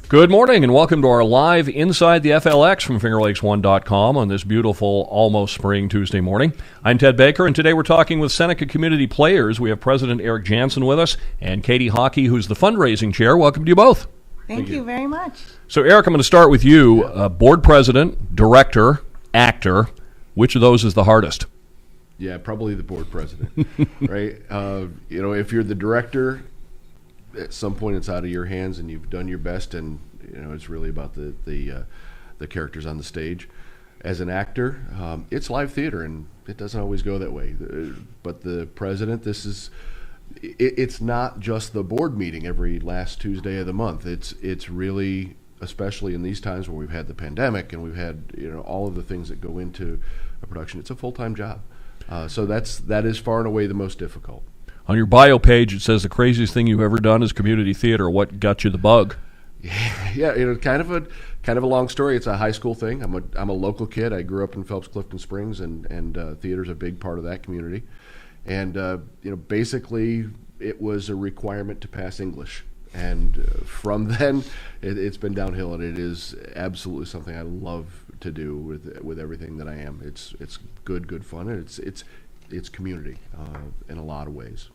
Good morning and welcome to our live Inside the FLX from FingerLakes1.com on this beautiful, almost spring Tuesday morning. I'm Ted Baker, and today we're talking with Seneca Community Players. We have President Eric Jansen with us and Katie Hockey, who's the fundraising chair. Welcome to you both. Thank you very much. So, Eric, I'm going to start with you. Board president, director, actor. Which of those is the hardest? Yeah, probably the board president, right? If you're the director, at some point it's out of your hands and you've done your best, and it's really about the characters on the stage. As an actor, it's live theater, and it doesn't always go that way. But the president, it's not just the board meeting every last Tuesday of the month. It's really, especially in these times where we've had the pandemic and we've had all of the things that go into a production. It's a full-time job. So that is far and away the most difficult. On your bio page, it says the craziest thing you've ever done is community theater. What got you the bug? Yeah, kind of a long story. It's a high school thing. I'm a local kid. I grew up in Phelps Clifton Springs, and theater's a big part of that community. And basically, it was a requirement to pass English. And from then, it's been downhill, and it is absolutely something I love to do with everything that I am. It's good fun, and it's community in a lot of ways.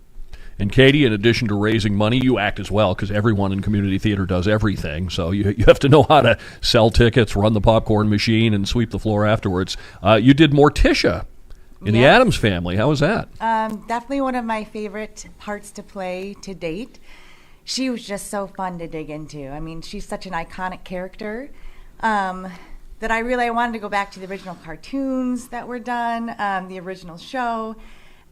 And Katie, in addition to raising money, you act as well, because everyone in community theater does everything. So you have to know how to sell tickets, run the popcorn machine, and sweep the floor afterwards. You did Morticia in the Addams Family. How was that? Definitely one of my favorite parts to play to date. She was just so fun to dig into. I mean, she's such an iconic character that I wanted to go back to the original cartoons that were done, the original show.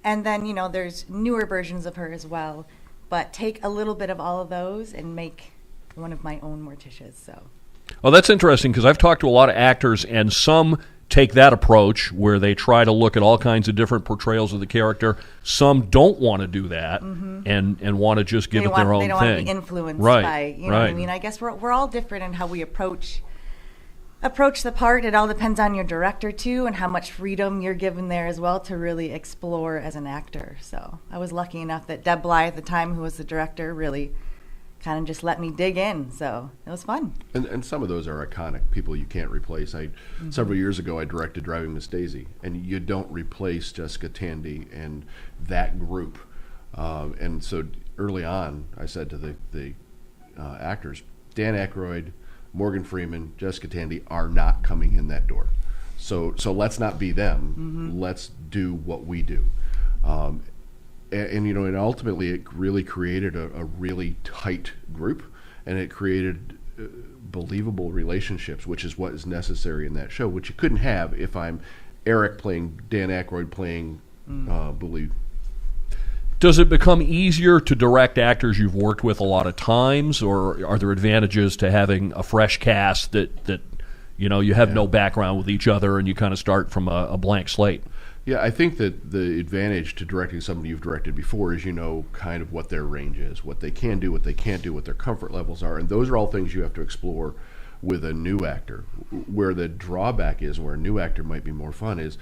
And then, there's newer versions of her as well. But take a little bit of all of those and make one of my own Morticias. So. Oh, that's interesting, because I've talked to a lot of actors, and some take that approach where they try to look at all kinds of different portrayals of the character. Some don't want to do that and want to just give it their own thing. They don't want to be influenced by, what I mean? I guess we're all different in how we approach the part. It all depends on your director too, and how much freedom you're given there as well to really explore as an actor. So I was lucky enough that Deb Bly at the time, who was the director, really kind of just let me dig in. So it was fun. And some of those are iconic people you can't replace. Several years ago I directed Driving Miss Daisy, and you don't replace Jessica Tandy and that group. And so early on I said to the actors, Dan Aykroyd, Morgan Freeman, Jessica Tandy are not coming in that door. So let's not be them. Let's do what we do. And ultimately it really created a really tight group, and it created believable relationships, which is what is necessary in that show, which you couldn't have if I'm Eric playing Dan Aykroyd playing Bully. Does it become easier to direct actors you've worked with a lot of times, or are there advantages to having a fresh cast that you have no background with each other and you kind of start from a blank slate? Yeah, I think that the advantage to directing somebody you've directed before is kind of what their range is, what they can do, what they can't do, what their comfort levels are, and those are all things you have to explore with a new actor. Where the drawback is, where a new actor might be more fun, is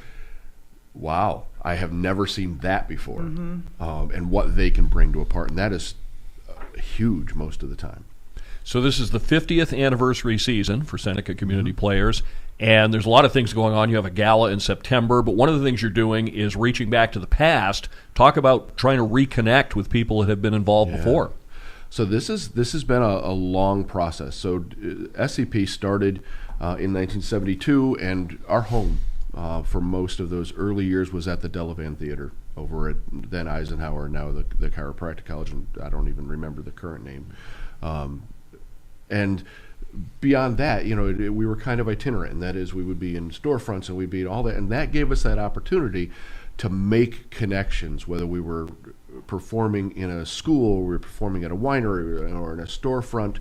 wow, I have never seen that before, and what they can bring to a part, and that is huge most of the time. So this is the 50th anniversary season for Seneca Community Players, and there's a lot of things going on. You have a gala in September, but one of the things you're doing is reaching back to the past. Talk about trying to reconnect with people that have been involved before. So this has been a long process. So SCP started in 1972, and our home for most of those early years was at the Delavan Theater over at then Eisenhower, now the Chiropractic College, and I don't even remember the current name. And beyond that, we were kind of itinerant, and that is we would be in storefronts and we'd be in all that, and that gave us that opportunity to make connections, whether we were performing in a school, or we were performing at a winery, or in a storefront,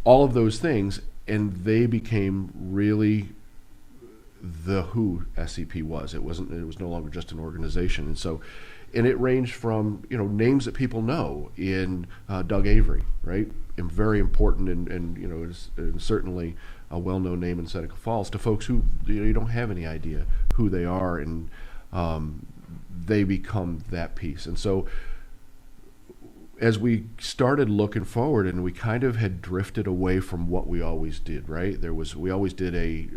all of those things, and they became really who SCP was. It was no longer just an organization, and it ranged from names that people know in Doug Avery, right, and very important, and is certainly a well-known name in Seneca Falls, to folks who you don't have any idea who they are, and they become that piece. And so as we started looking forward, and we kind of had drifted away from what we always did, right? We always did a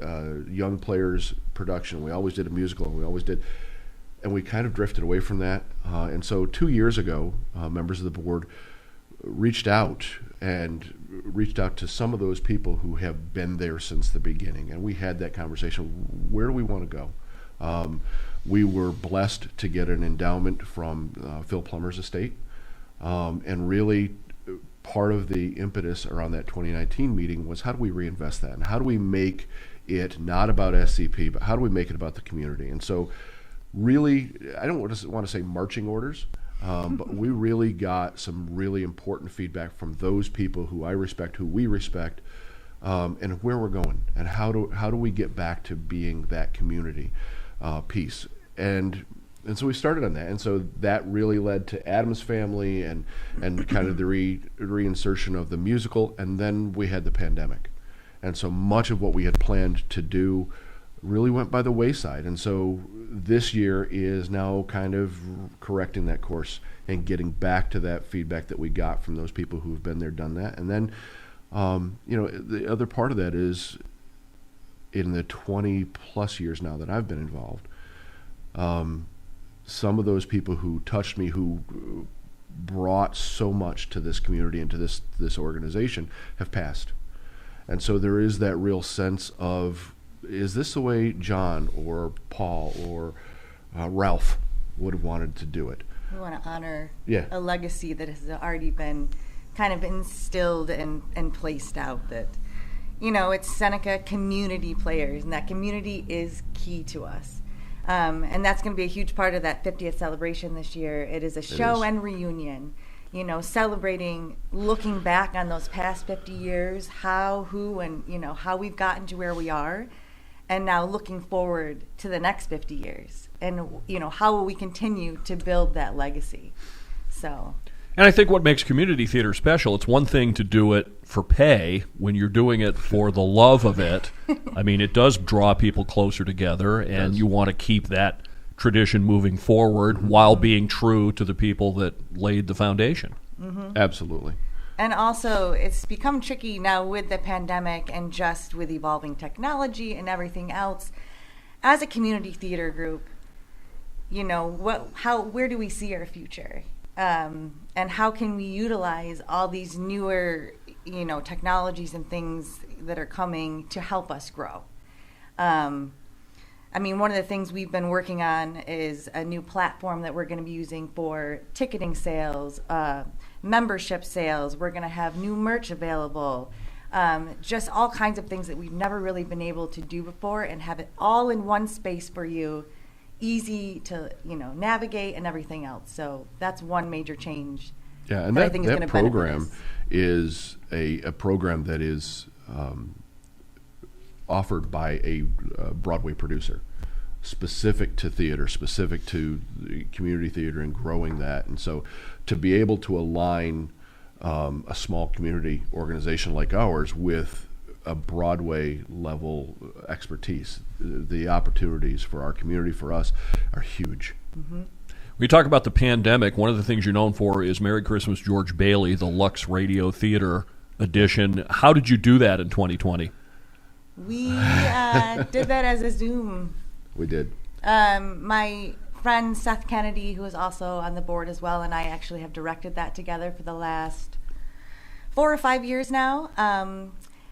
young players production, we always did a musical, and we kind of drifted away from that. And so 2 years ago, members of the board reached out to some of those people who have been there since the beginning, and we had that conversation. Where do we want to go? We were blessed to get an endowment from Phil Plummer's estate. And really, part of the impetus around that 2019 meeting was, how do we reinvest that? And how do we make it not about SCP, but how do we make it about the community? And so really, I don't want to say marching orders, but we really got some really important feedback from those people who I respect, who we respect, and where we're going, and how do we get back to being that community piece. And so we started on that, and so that really led to Adam's Family and kind of the reinsertion of the musical, and then we had the pandemic. And so much of what we had planned to do really went by the wayside. And so this year is now kind of correcting that course and getting back to that feedback that we got from those people who've been there, done that. And then, the other part of that is, in the 20 plus years now that I've been involved, some of those people who touched me, who brought so much to this community and to this organization, have passed. And so there is that real sense of, is this the way John or Paul or Ralph would have wanted to do it? We want to honor a legacy that has already been kind of instilled and placed out, that, it's Seneca Community Players, and that community is key to us. And that's going to be a huge part of that 50th celebration this year. It is a show and reunion, celebrating, looking back on those past 50 years, how, who, and, how we've gotten to where we are, and now looking forward to the next 50 years. And, how will we continue to build that legacy? So. And I think what makes community theater special, it's one thing to do it for pay when you're doing it for the love of it. I mean, it does draw people closer together, and you want to keep that tradition moving forward while being true to the people that laid the foundation. Mm-hmm. Absolutely. And also, it's become tricky now with the pandemic and just with evolving technology and everything else. As a community theater group, where do we see our future? And how can we utilize all these newer, technologies and things that are coming to help us grow? One of the things we've been working on is a new platform that we're going to be using for ticketing sales, membership sales. We're going to have new merch available, just all kinds of things that we've never really been able to do before, and have it all in one space for you, easy to navigate and everything else. So that's one major change. Yeah, and that program is a program that is offered by a Broadway producer, specific to theater, specific to community theater and growing that. And so to be able to align a small community organization like ours with a Broadway level expertise, the opportunities for our community, for us, are huge. Mm-hmm. We talk about the pandemic. One of the things you're known for is Merry Christmas, George Bailey, the Lux Radio Theater edition. How did you do that in 2020? We did that as a Zoom. We did. My friend Seth Kennedy, who is also on the board as well, and I actually have directed that together for the last 4 or 5 years now.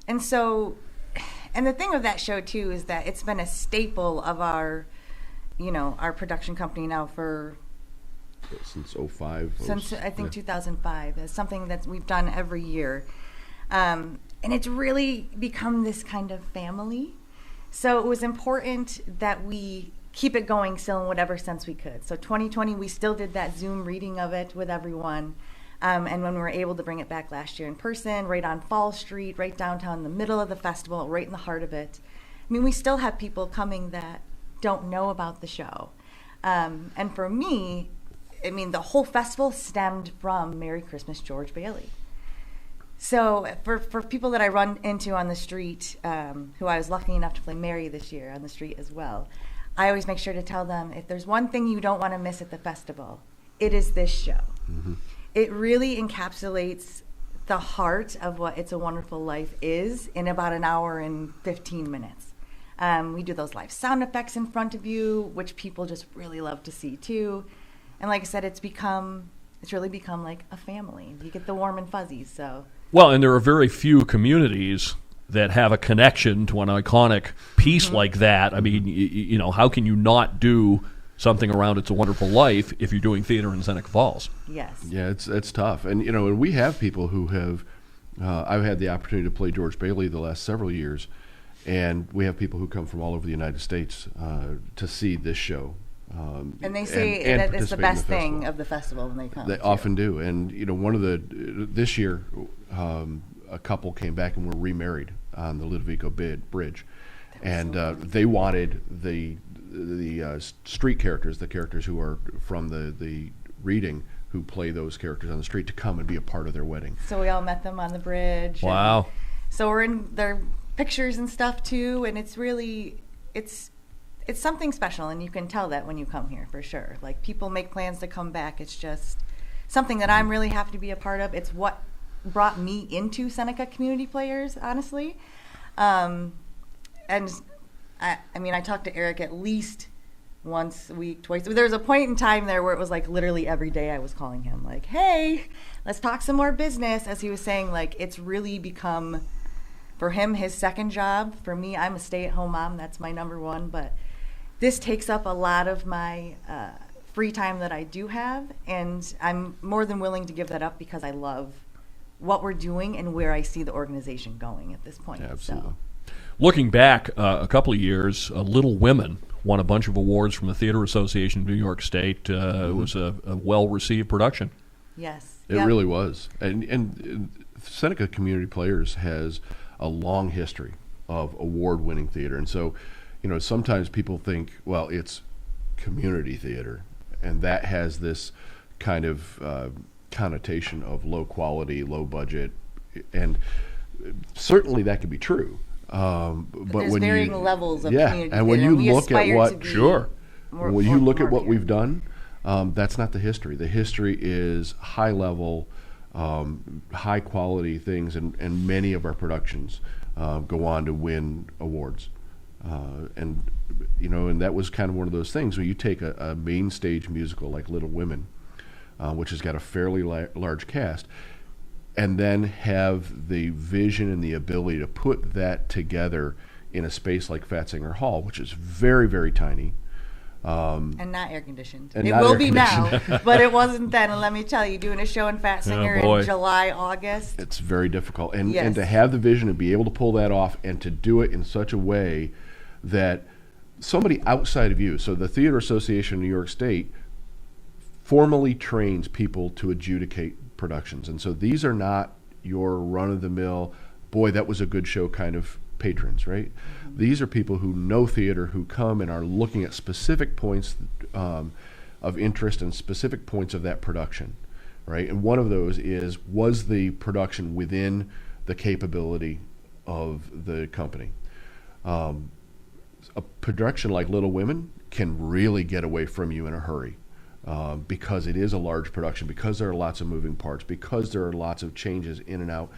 And the thing of that show too is that it's been a staple of our production company now for since 2005. Since I think 2005. It's something that we've done every year, and it's really become this kind of family. So it was important that we keep it going still in whatever sense we could. So 2020, we still did that Zoom reading of it with everyone. And when we were able to bring it back last year in person, right on Fall Street, right downtown in the middle of the festival, right in the heart of it. We still have people coming that don't know about the show. And for me, the whole festival stemmed from Merry Christmas, George Bailey. So for people that I run into on the street, who I was lucky enough to play Mary this year on the street as well, I always make sure to tell them, if there's one thing you don't want to miss at the festival, it is this show. Mm-hmm. it really encapsulates the heart of what It's a Wonderful Life is in about an hour and 15 minutes. We do those live sound effects in front of you, which people just really love to see too. And like I said, it's really become like a family. You get the warm and fuzzies. So Well, and there are very few communities that have a connection to an iconic piece like that. I mean, you know, how can you not do something around It's a Wonderful Life if you're doing theater in Seneca Falls? yes. Yeah, it's tough. And, you know, and we have people who have, I've had the opportunity to play George Bailey the last several years, and we have people who come from all over the United States to see this show. And they say and that it's the participate in best thing festival. of the festival when they come. They too. often do. And, you know, this year, a couple came back and were remarried on the Ludovico Bridge. And they wanted the street characters, the characters who are from the reading, who play those characters on the street, to come and be a part of their wedding. So we all met them on the bridge. and Wow. So we're in their pictures and stuff too, and it's really, it's something special, and you can tell that when you come here for sure. Like, people make plans to come back. It's just something that I'm really happy to be a part of. It's what brought me into Seneca Community Players, honestly. And I mean, I talked to Eric at least once a week, twice. There was a point in time there where it was like literally every day I was calling him like, hey, let's talk some more business. As he was saying, like, it's really become, for him, his second job. For me, I'm a stay-at-home mom. That's my number one. But this takes up a lot of my free time that I do have. And I'm more than willing to give that up because I love what we're doing and where I see the organization going at this point. Absolutely. So. Looking back a couple of years, Little Women won a bunch of awards from the Theater Association of New York State. It was a well-received production. Yes. It Yep. really was. And Seneca Community Players has a long history of award-winning theater. And so, you know, sometimes people think, well, it's community theater, and that has this kind of connotation of low quality, low budget, and certainly that could be true. But there's when varying you, levels of yeah, community and when theater. you We look at aspire what to be Sure. more- when you more- look at more what here. we've done, that's not the history. The history is high level, high quality things, and many of our productions go on to win awards. And you know, and that was kind of one of those things where you take a main stage musical like Little Women, which has got a fairly large cast, and then have the vision and the ability to put that together in a space like Fatzinger Hall, which is very, very tiny. And not air conditioned. And It not will air be now, but it wasn't then. And let me tell you, doing a show in Fatzinger boy. in July, August. It's very difficult. And Yes. to have the vision and be able to pull that off and to do it in such a way that somebody outside of you, so the Theater Association of New York State formally trains people to adjudicate productions. And so these are not your run-of-the-mill, boy, that was a good show kind of patrons, right? Mm-hmm. These are people who know theater, who come and are looking at specific points of interest and specific points of that production, right? And one of those is, was the production within the capability of the company? A production like Little Women can really get away from you in a hurry. Because it is a large production, because there are lots of moving parts, because there are lots of changes in and out.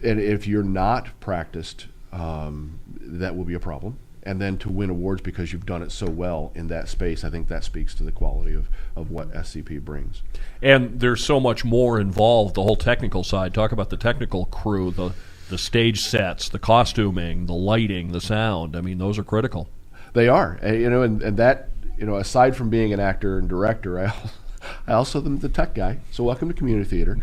And if you're not practiced, that will be a problem. And then to win awards because you've done it so well in that space, I think that speaks to the quality of what SCP brings. And there's so much more involved, the whole technical side. Talk about the technical crew, the stage sets, the costuming, the lighting, the sound. I mean, those are critical. They are. And that, aside from being an actor and director, I also am the tech guy. So welcome to Community Theater.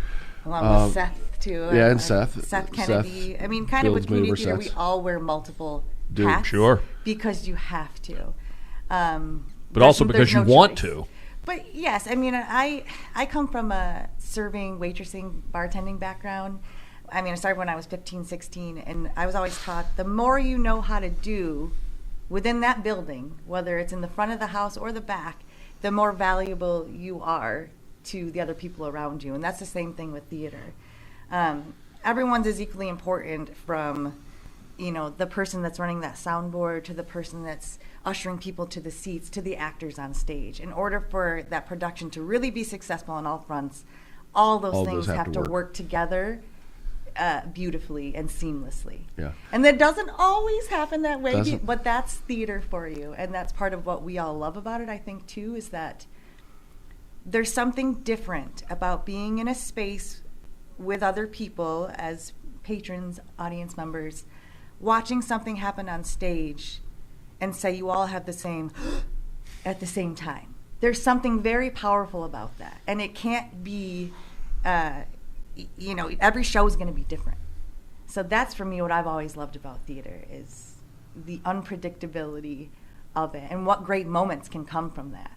Along with Seth, too. Yeah, and Seth. Seth Kennedy. Seth I mean, kind of with builds many of community our theater, we sets. all wear multiple Do. hats. Sure. Because you have to. But also because you no want choice. to. But yes, I mean, I come from a serving, waitressing, bartending background. I mean, I started when I was 15, 16, and I was always taught the more you know how to do within that building, whether it's in the front of the house or the back, the more valuable you are to the other people around you. And that's the same thing with theater. Everyone's is equally important, from the person that's running that soundboard to the person that's ushering people to the seats to the actors on stage. In order for that production to really be successful on all fronts, all those All things those have to work together beautifully and seamlessly. Yeah. And that doesn't always happen that way, Doesn't. but that's theater for you. And that's part of what we all love about it, I think, too, is that there's something different about being in a space with other people as patrons, audience members, watching something happen on stage and say you all have the same at the same time. There's something very powerful about that. And it can't be, every show is going to be different. So that's, for me, what I've always loved about theater is the unpredictability of it and what great moments can come from that.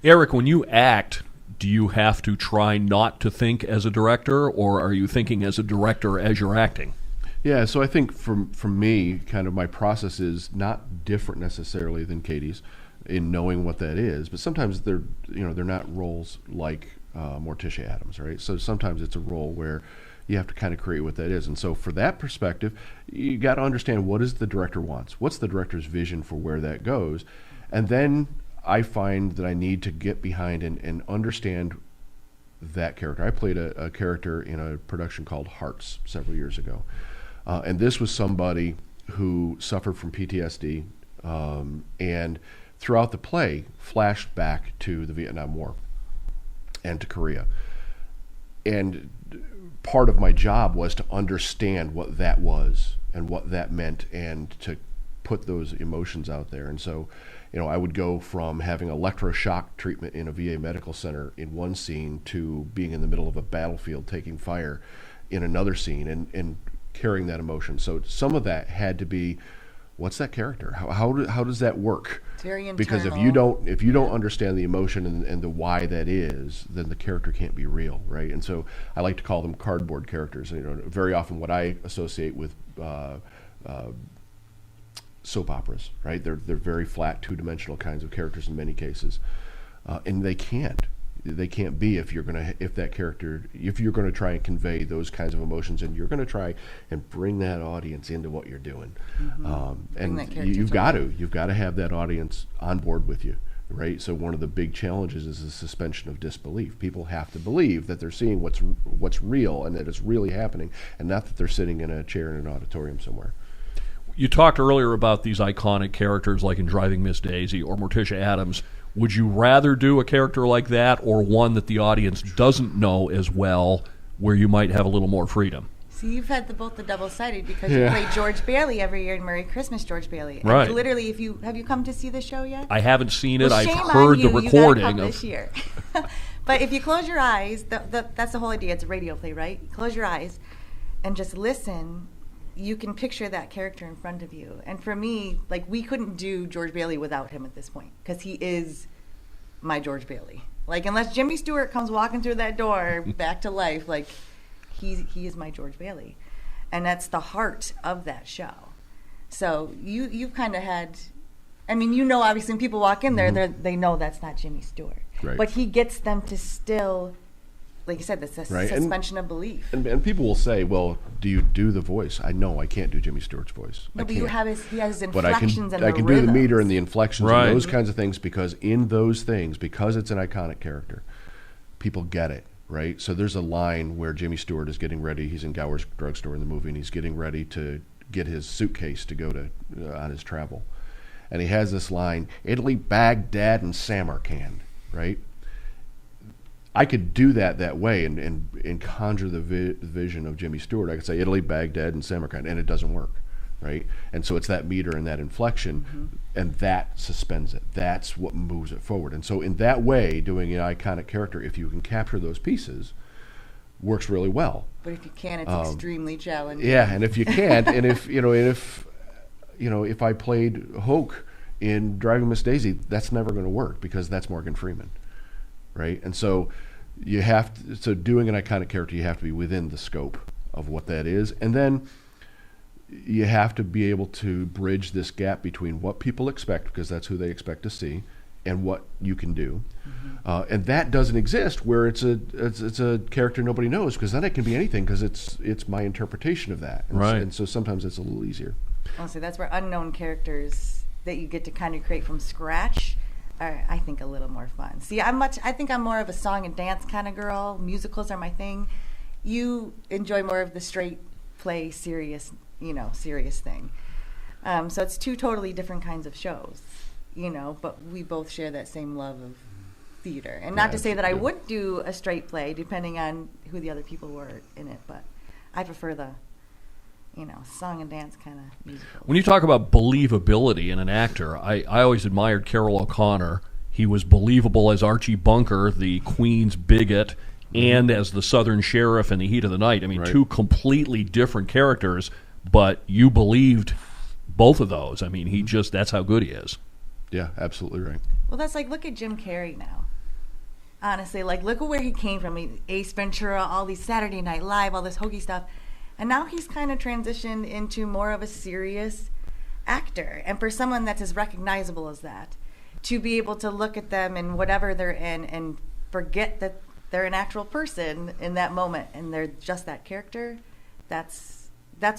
Eric, when you act, do you have to try not to think as a director, or are you thinking as a director as you're acting? Yeah, so I think for me, kind of my process is not different necessarily than Katie's in knowing what that is, but sometimes they're not roles like Morticia Adams, right? So sometimes it's a role where you have to kind of create what that is. And so for that perspective, you got to understand what is the director wants. What's the director's vision for where that goes? And then I find that I need to get behind and understand that character. I played a character in a production called Hearts several years ago. And this was somebody who suffered from PTSD and throughout the play flashed back to the Vietnam War and to Korea. And part of my job was to understand what that was and what that meant and to put those emotions out there. And so, I would go from having electroshock treatment in a VA medical center in one scene to being in the middle of a battlefield taking fire in another scene and carrying that emotion. So some of that had to be, what's that character? How does that work? It's very internal. Because if you don't understand the emotion and the why that is, then the character can't be real, right? And so I like to call them cardboard characters. Very often what I associate with soap operas, right? They're very flat, two-dimensional kinds of characters in many cases, and they can't be if you're gonna try and convey those kinds of emotions, and you're gonna try and bring that audience into what you're doing. And you've got to have that audience on board with you, right? So one of the big challenges is the suspension of disbelief. People have to believe that they're seeing what's real and that it's really happening, and not that they're sitting in a chair in an auditorium somewhere. You talked earlier about these iconic characters like in Driving Miss Daisy or Morticia Adams. Would you rather do a character like that or one that the audience doesn't know as well, where you might have a little more freedom? See, you've had both the double-sided because you play George Bailey every year in Merry Christmas, George Bailey. Right. And literally, have you come to see the show yet? I haven't seen it. Well, I've shame heard on you. the recording You gotta come of this year. But if you close your eyes, that's the whole idea. It's a radio play, right? Close your eyes and just listen. You can picture that character in front of you. And for me, like, we couldn't do George Bailey without him at this point because he is my George Bailey. Like, unless Jimmy Stewart comes walking through that door back to life, like, he is my George Bailey. And that's the heart of that show. So you've kind of had, obviously when people walk in there, they know that's not Jimmy Stewart. Right. But he gets them to still, like you said, the suspension of belief. And people will say, well, do you do the voice? I know I can't do Jimmy Stewart's voice. No, but he has his inflections but I can do the meter and the inflections and those kinds of things, because in those things, because it's an iconic character, people get it, right? So there's a line where Jimmy Stewart is getting ready. He's in Gower's drugstore in the movie, and he's getting ready to get his suitcase to go to on his travel. And he has this line, Italy, Baghdad, and Samarkand, right? I could do that way and conjure the vision of Jimmy Stewart. I could say Italy, Baghdad, and Samarkand, and it doesn't work, right? And so it's that meter and that inflection, and that suspends it. That's what moves it forward. And so in that way, doing an iconic character, if you can capture those pieces, works really well. But if you can't, it's extremely challenging. Yeah, and if you can't, and if I played Hoke in Driving Miss Daisy, that's never going to work because that's Morgan Freeman. Right, and so doing an iconic character, you have to be within the scope of what that is, and then you have to be able to bridge this gap between what people expect, because that's who they expect to see, and what you can do, and that doesn't exist where it's a character nobody knows, because then it can be anything, because it's my interpretation of that, and so sometimes it's a little easier. Honestly, that's where unknown characters that you get to kind of create from scratch are, I think, a little more fun. See, I think I'm more of a song and dance kind of girl. Musicals are my thing. You enjoy more of the straight play, serious thing. So it's two totally different kinds of shows, but we both share that same love of theater. And not to say that I would do a straight play, depending on who the other people were in it, but I prefer the song and dance kind of musical. When you talk about believability in an actor, I always admired Carroll O'Connor. He was believable as Archie Bunker, the Queen's bigot, and as the Southern Sheriff in The Heat of the Night. I mean, two completely different characters, but you believed both of those. I mean, that's how good he is. Yeah, absolutely right. Well, that's like, look at Jim Carrey now. Honestly, look at where he came from. Ace Ventura, all these Saturday Night Live, all this hokey stuff. And now he's kind of transitioned into more of a serious actor. And for someone that's as recognizable as that, to be able to look at them and whatever they're in and forget that they're an actual person in that moment and they're just that character, that's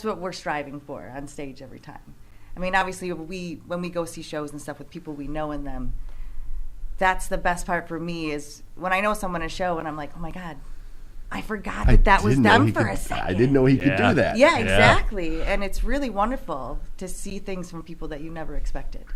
what we're striving for on stage every time. I mean, obviously, when we go see shows and stuff with people we know in them, that's the best part for me is when I know someone in a show and I'm like, oh my God, I forgot that was them for a second. I didn't know he could do that. Yeah, exactly. Yeah. And it's really wonderful to see things from people that you never expected.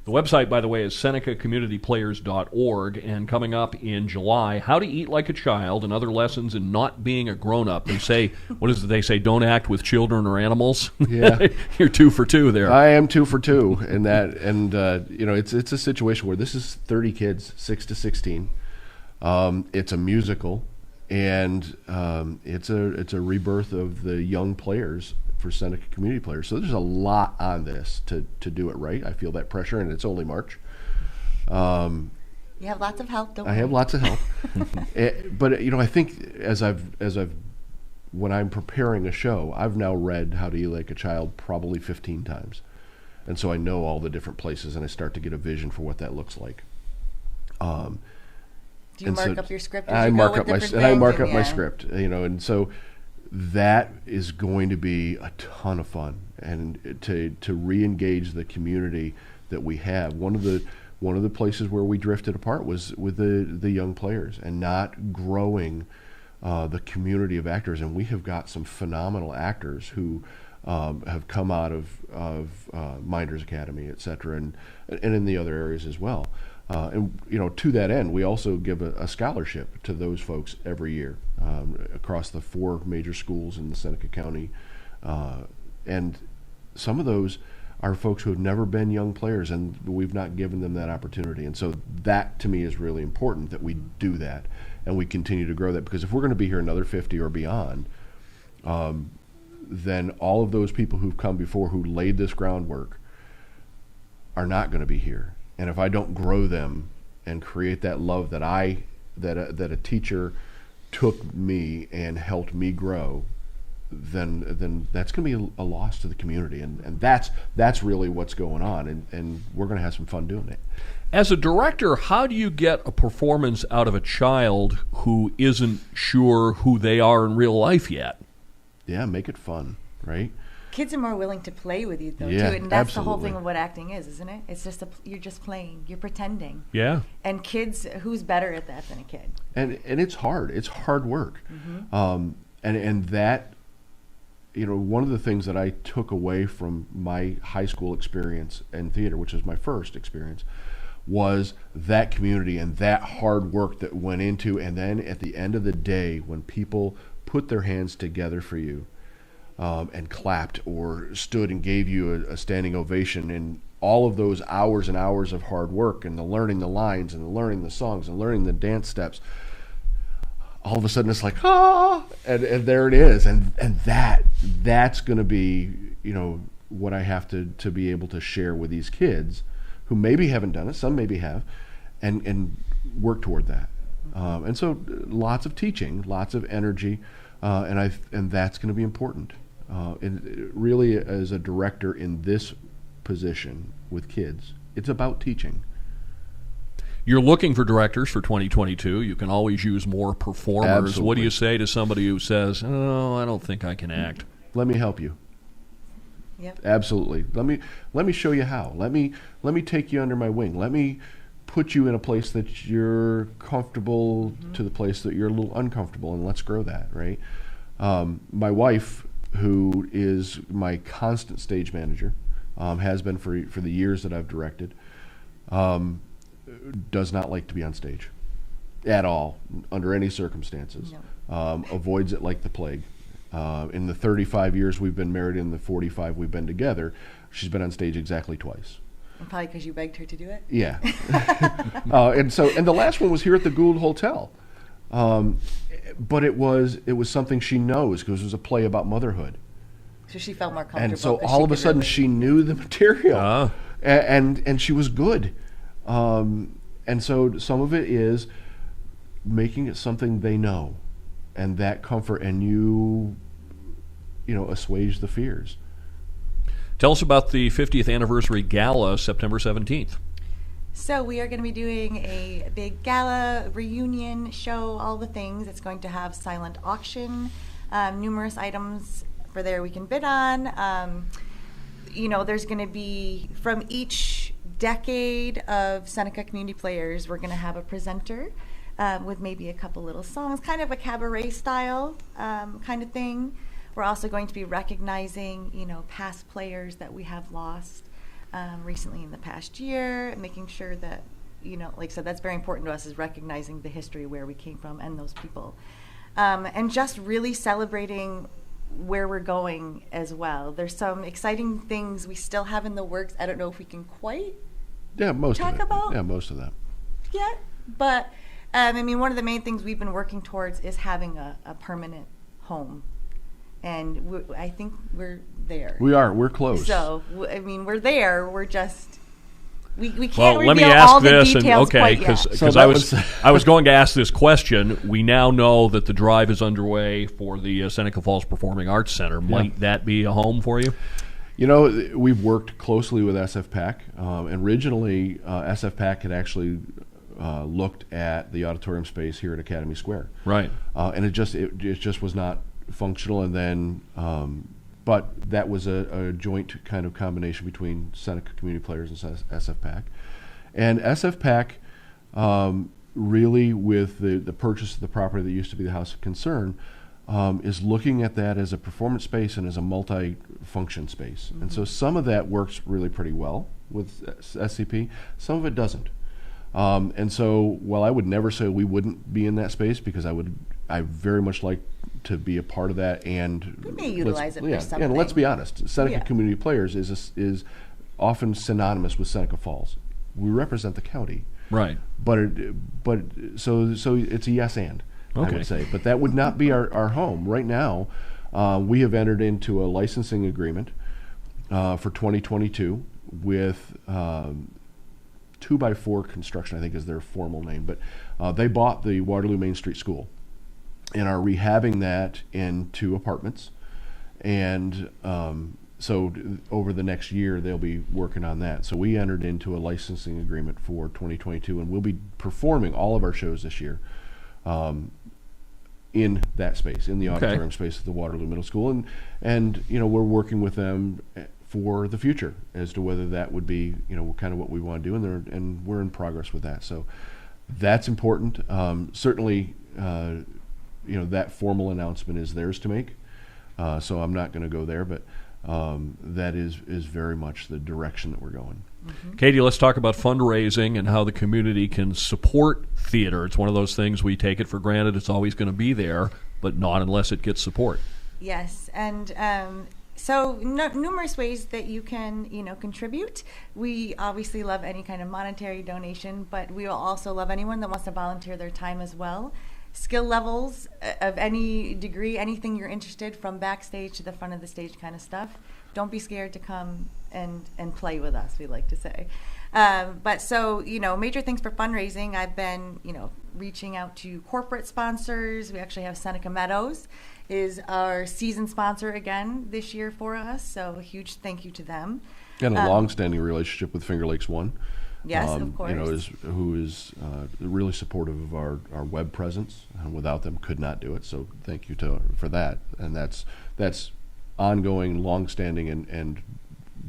The website, by the way, is SenecaCommunityPlayers.org, and coming up in July, How to Eat Like a Child and Other Lessons in Not Being a Grown-Up. They say, what is it they say, don't act with children or animals? Yeah. You're 2 for 2 there. I am 2 for 2 in that, and it's a situation where this is 30 kids, 6 to 16. It's a musical, and it's a rebirth of the young players for Seneca Community Players. So there's a lot on this to do it right. I feel that pressure, and it's only March. You have lots of help, don't you? I have lots of help. But I think as I've when I'm preparing a show, I've now read How to Eat Like a Child probably 15 times. And so I know all the different places, and I start to get a vision for what that looks like. Do you mark up your script? I mark up my script, and so that is going to be a ton of fun, and to re-engage the community that we have. One of the places where we drifted apart was with the young players and not growing the community of actors. And we have got some phenomenal actors who have come out of Minders Academy, et cetera, and in the other areas as well. And to that end, we also give a scholarship to those folks every year across the 4 major schools in the Seneca County, and some of those are folks who have never been young players, and we've not given them that opportunity. And so that, to me, is really important that we do that and we continue to grow that, because if we're going to be here another 50 or beyond, then all of those people who've come before who laid this groundwork are not going to be here. And if I don't grow them and create that love that a teacher took me and helped me grow, then that's going to be a loss to the community, and that's really what's going on, and we're going to have some fun doing it. As a director, how do you get a performance out of a child who isn't sure who they are in real life yet? Yeah, make it fun, right? Kids are more willing to play with you, though, yeah, too. And that's absolutely. The whole thing of what acting is, isn't it? It's just you're just playing. You're pretending. Yeah. And kids, who's better at that than a kid? And it's hard. It's hard work. Mm-hmm. And that, one of the things that I took away from my high school experience in theater, which was my first experience, was that community and that hard work that went into, and then at the end of the day, when people put their hands together for you, and clapped or stood and gave you a standing ovation, and all of those hours and hours of hard work and the learning the lines and the learning the songs and learning the dance steps, all of a sudden it's like, and there it is, and that's going to be what I have to be able to share with these kids who maybe haven't done it, some maybe have, and work toward that. And so lots of teaching, lots of energy, and that's going to be important. And really, as a director in this position with kids, it's about teaching. You're looking for directors for 2022. You can always use more performers. Absolutely. What do you say to somebody who says, "Oh, I don't think I can act"? Let me help you. Yep. Absolutely. Let me show you how. Let me take you under my wing. Let me put you in a place that you're comfortable to the place that you're a little uncomfortable, and let's grow that, right? My wife, who is my constant stage manager, has been for the years that I've directed, does not like to be on stage at all, under any circumstances. No. Avoids it like the plague. In the 35 years we've been married, in the 45 we've been together, she's been on stage exactly twice. And probably because you begged her to do it? Yeah. And the last one was here at the Gould Hotel. But it was something she knows, because it was a play about motherhood. So she felt more comfortable. And so all of a sudden she knew the material. And she was good. And so some of it is making it something they know, and that comfort, and you assuage the fears. Tell us about the 50th Anniversary Gala, September 17th. So we are going to be doing a big gala, reunion, show, all the things. It's going to have silent auction, numerous items for there we can bid on. There's going to be, from each decade of Seneca Community Players, we're going to have a presenter with maybe a couple little songs, kind of a cabaret style kind of thing. We're also going to be recognizing, past players that we have lost recently in the past year, and making sure that, like I said, that's very important to us, is recognizing the history, where we came from, and those people. And just really celebrating where we're going as well. There's some exciting things we still have in the works. I don't know if we can quite talk about. Yeah, most of that. Yeah, but one of the main things we've been working towards is having a permanent home. And I think we're there. We're close. So, we're there. We're just, we can't Well, let me reveal ask all the this, details quite yet. because I was going to ask this question. We now know that the drive is underway for the Seneca Falls Performing Arts Center. Might that be a home for you? We've worked closely with SFPAC. And originally, SFPAC had actually looked at the auditorium space here at Academy Square. Right. And it just was not functional, and then but that was a joint kind of combination between Seneca Community Players and SFPAC. And SFPAC really, with the purchase of the property that used to be the House of Concern, is looking at that as a performance space and as a multi-function space. And so some of that works really pretty well with SCP, some of it doesn't. And so, while I would never say we wouldn't be in that space, because I very much like to be a part of that, and we may utilize it for something. And let's be honest, Seneca Community Players is often synonymous with Seneca Falls. We represent the county, right? But so it's a yes and, I would say, but that would not be our home right now. We have entered into a licensing agreement for 2022 with 2x4 Construction, I think is their formal name, but they bought the Waterloo Main Street School and are rehabbing that into apartments. And so over the next year, they'll be working on that. So we entered into a licensing agreement for 2022, and we'll be performing all of our shows this year in that space, in the auditorium space at the Waterloo Middle School. And we're working with them for the future as to whether that would be, kind of what we want to do, and we're in progress with that. So that's important. Certainly, that formal announcement is theirs to make. So I'm not going to go there, but that is very much the direction that we're going. Katie, let's talk about fundraising and how the community can support theater. It's one of those things we take it for granted. It's always going to be there, but not unless it gets support. Yes, and so numerous ways that you can, contribute. We obviously love any kind of monetary donation, but we will also love anyone that wants to volunteer their time as well. Skill levels of any degree, anything you're interested, from backstage to the front of the stage kind of stuff. Don't be scared to come and play with us, we like to say. But so, major things for fundraising. I've been, reaching out to corporate sponsors. We actually have Seneca Meadows is our season sponsor again this year for us. So a huge thank you to them. And a long-standing relationship with Finger Lakes One. Yes, of course. Who is really supportive of our web presence. Without them, could not do it. So thank you for that. And that's ongoing, long-standing, and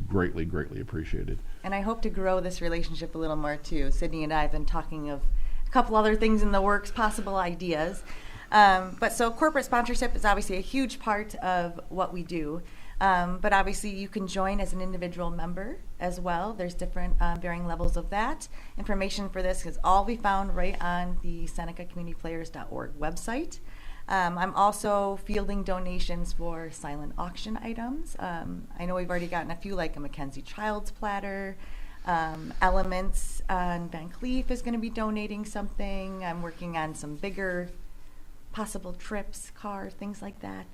greatly, greatly appreciated. And I hope to grow this relationship a little more too. Sydney and I have been talking of a couple other things in the works, possible ideas. But so corporate sponsorship is obviously a huge part of what we do. But obviously you can join as an individual member as well. There's different varying levels of that. Information for this is all be found right on the SenecaCommunityPlayers.org website. I'm also fielding donations for silent auction items. I know we've already gotten a few, like a Mackenzie Child's platter. Elements on Van Cleef is going to be donating something. I'm working on some bigger possible trips, cars, things like that.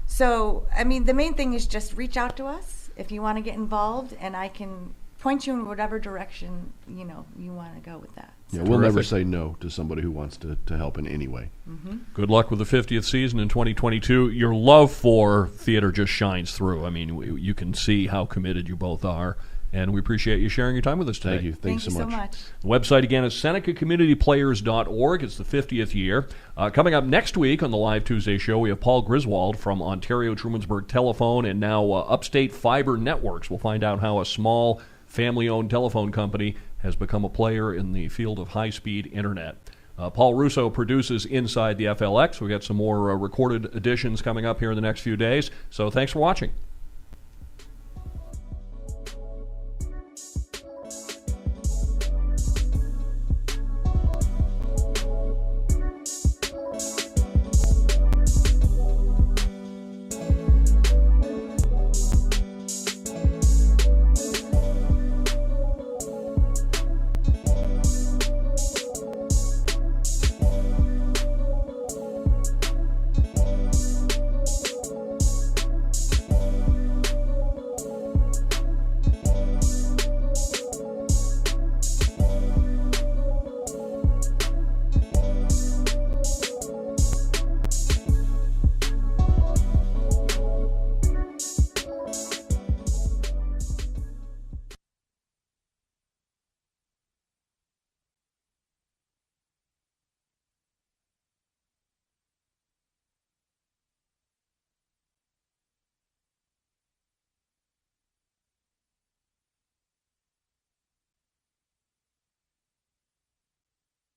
So, I mean, the main thing is just reach out to us if you want to get involved, and I can point you in whatever direction, you know, you want to go with that. Yeah, we'll never say no to somebody who wants to help in any way. Mm-hmm. Good luck with the 50th season in 2022. Your love for theater just shines through. I mean, you can see how committed you both are, and we appreciate you sharing your time with us today. Thank you. Thanks Thank you so much. The website again is SenecaCommunityPlayers.org. It's the 50th year. Coming up next week on the Live Tuesday show, we have Paul Griswold from Ontario Trumansburg Telephone and now Upstate Fiber Networks. We'll find out how a small family-owned telephone company has become a player in the field of high-speed internet. Paul Russo produces Inside the FLX. We've got some more recorded editions coming up here in the next few days. So thanks for watching.